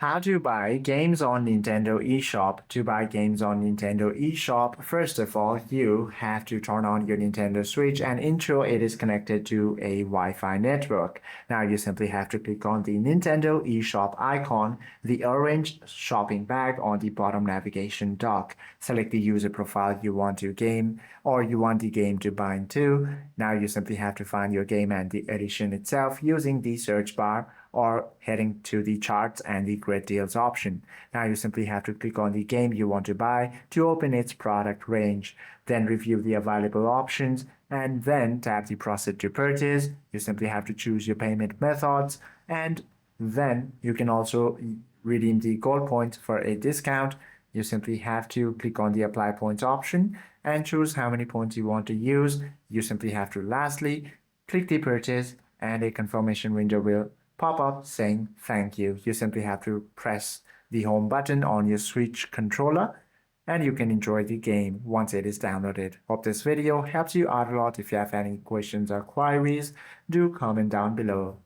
How to buy games on Nintendo eShop. To buy games on Nintendo eShop, first of all, you have to turn on your Nintendo Switch and ensure it is connected to a Wi-Fi network. Now you simply have to click on the Nintendo eShop icon, the orange shopping bag on the bottom navigation dock. Select the user profile you want to game or you want the game to bind to. Now you simply have to find your game and the edition itself using the search bar or heading to the charts and the great deals option. Now you simply have to click on the game you want to buy to open its product range, then review the available options and then tap the proceed to purchase. You simply have to choose your payment methods and then you can also redeem the gold points for a discount. You simply have to click on the apply points option and choose how many points you want to use. You simply have to lastly click the purchase and a confirmation window will pop up saying thank you. You simply have to press the home button on your Switch controller and you can enjoy the game once it is downloaded. Hope this video helps you out a lot. If you have any questions or queries, do comment down below.